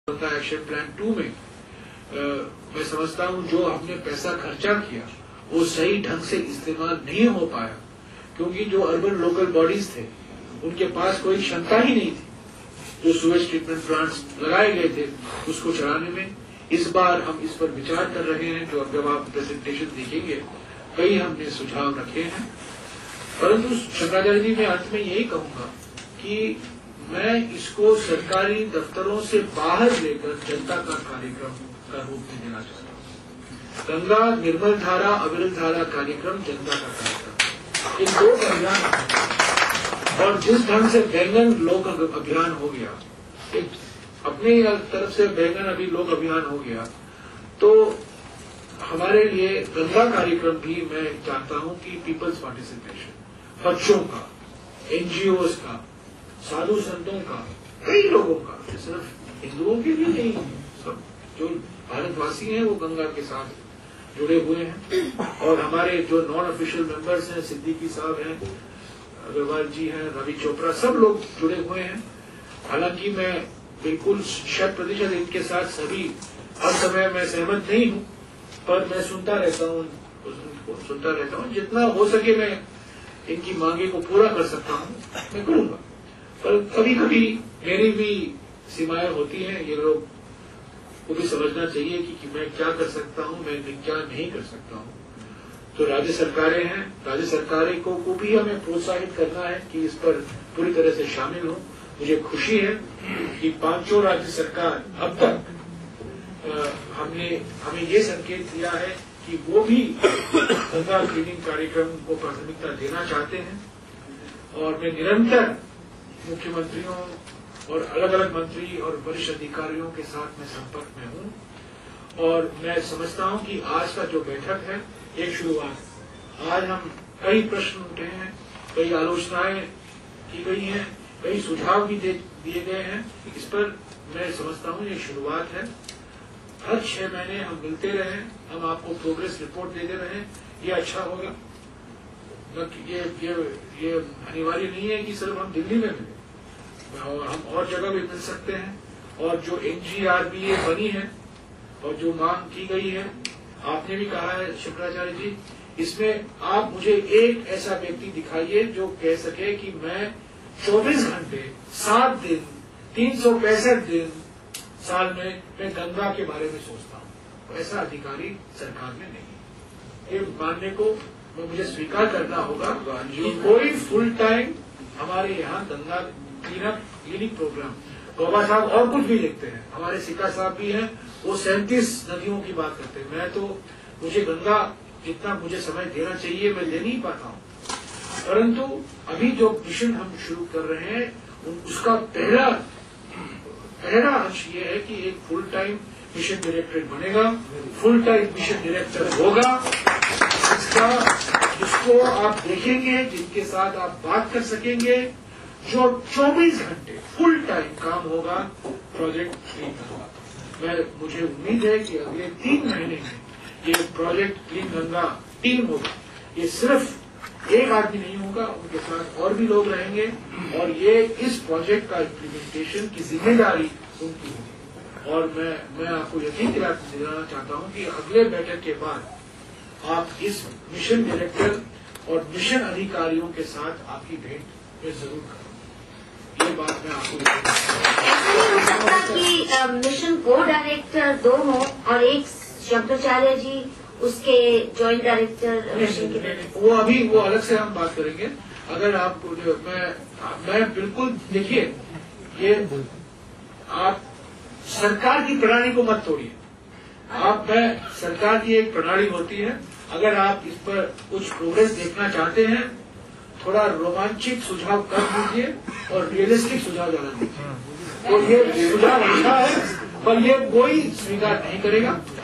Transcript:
Ganga action plan 2 में मैं समझता हूं जो हमने पैसा खर्चा किया वो सही ढंग से इस्तेमाल नहीं हो पाया, क्योंकि जो अर्बन लोकल बॉडीज थे उनके पास कोई क्षमता ही नहीं थी जो सुवेज ट्रीटमेंट प्लांट्स लगाए गए थे उसको चलाने में। इस बार हम इस पर विचार कर रहे हैं, जो जब आप प्रेजेंटेशन देखेंगे कई हमने सुझाव रखे हैं। परंतु शंकराचार्य जी मैं अंत में यही कहूंगा कि मैं इसको सरकारी दफ्तरों से बाहर लेकर जनता का कार्यक्रम का रूप में देना चाहता हूँ। गंगा निर्मल धारा अविरल धारा कार्यक्रम जनता का कार्यक्रम, इन 2 अभियान, और जिस ढंग से बैंगन लोक अभियान हो गया, एक अपनी तरफ से बैंगन अभी लोक अभियान हो गया, तो हमारे लिए गंगा कार्यक्रम भी मैं चाहता हूं कि पीपल्स पार्टिसिपेशन, बच्चों का, एनजीओज का, साधु संतों का, कई लोगों का, सिर्फ हिंदुओं के लिए नहीं, सब जो भारतवासी हैं वो गंगा के साथ जुड़े हुए हैं। और हमारे जो नॉन ऑफिशियल मेंबर्स हैं, सिद्दीकी साहब हैं, अग्रवाल जी हैं, रवि चोपड़ा, सब लोग जुड़े हुए हैं। हालांकि मैं बिल्कुल 100% इनके साथ सभी हर समय मैं सहमत नहीं हूं, पर मैं सुनता रहता हूं, जितना हो सके मैं इनकी मांगे को पूरा कर सकता हूं मैं करूंगा। पर कभी कभी मेरी भी सीमाएं होती हैं, ये लोग को भी समझना चाहिए कि मैं क्या कर सकता हूं, मैं क्या नहीं कर सकता हूं। तो राज्य सरकारें हैं, राज्य सरकारें को भी हमें प्रोत्साहित करना है कि इस पर पूरी तरह से शामिल हो। मुझे खुशी है कि 5 राज्य सरकार अब तक हमें ये संकेत दिया है कि वो भी गंगा क्लीनिंग कार्यक्रम को प्राथमिकता देना चाहते हैं। और मैं निरंतर मुख्यमंत्रियों और अलग अलग मंत्री और वरिष्ठ अधिकारियों के साथ मैं संपर्क में हूं, और मैं समझता हूं कि आज का जो बैठक है एक शुरुआत। आज हम कई प्रश्न उठे हैं, कई आलोचनाएं की गई हैं, कई सुझाव भी दिए गए हैं। इस पर मैं समझता हूं ये शुरुआत है। हर 6 महीने हम मिलते रहें, हम आपको प्रोग्रेस रिपोर्ट देते रहें, ये अच्छा होगा। ये अनिवार्य नहीं है कि सिर्फ हम दिल्ली में मिले, और हम और जगह भी मिल सकते हैं। और जो NGRBA बनी है और जो मांग की गई है, आपने भी कहा है शंकराचार्य जी, इसमें आप मुझे एक ऐसा व्यक्ति दिखाइए जो कह सके कि मैं 24 घंटे 7 दिन 365 दिन साल में मैं गंगा के बारे में सोचता हूँ। ऐसा अधिकारी सरकार में नहीं। ये मानने को मुझे स्वीकार करना होगा कि कोई फुल टाइम हमारे यहाँ गंगा क्लीनिक प्रोग्राम, बाबा साहब और कुछ भी लिखते हैं, हमारे सिक्का साहब भी हैं, वो 37 नदियों की बात करते हैं। मैं तो मुझे गंगा जितना मुझे समय देना चाहिए मैं दे नहीं पाता हूँ। परंतु अभी जो मिशन हम शुरू कर रहे हैं उसका पहला अंश ये है कि एक फुल टाइम मिशन डायरेक्टर बनेगा, फुल टाइम मिशन डायरेक्टर होगा, जिसको आप देखेंगे, जिनके साथ आप बात कर सकेंगे, जो 24 घंटे फुल टाइम काम होगा प्रोजेक्ट क्लीन गंगा। मुझे उम्मीद है कि अगले 3 महीने में ये प्रोजेक्ट क्लीन गंगा टीम होगा। ये सिर्फ एक आदमी नहीं होगा, उनके साथ और भी लोग रहेंगे, और ये इस प्रोजेक्ट का इम्प्लीमेंटेशन की जिम्मेदारी उनकी होगी। और मैं आपको यकीन दिलाना चाहता हूं कि अगले बैठक के बाद आप इस मिशन डायरेक्टर और मिशन अधिकारियों के साथ आपकी भेंट में जरूर करें। ये बात मैं आपको हो सकता कि मिशन को डायरेक्टर 2 हो और एक शंकराचार्य जी उसके जॉइंट डायरेक्टर मिशन के। वो अलग से हम बात करेंगे। अगर आप मैं बिल्कुल देखिए, ये आप सरकार की प्रणाली को मत तोड़िए। सरकार की एक प्रणाली होती है, अगर आप इस पर कुछ प्रोग्रेस देखना चाहते हैं, थोड़ा रोमांचिक सुझाव कर दीजिए और रियलिस्टिक सुझाव डाल दीजिए। तो ये सुझाव अच्छा है, पर ये कोई स्वीकार नहीं करेगा।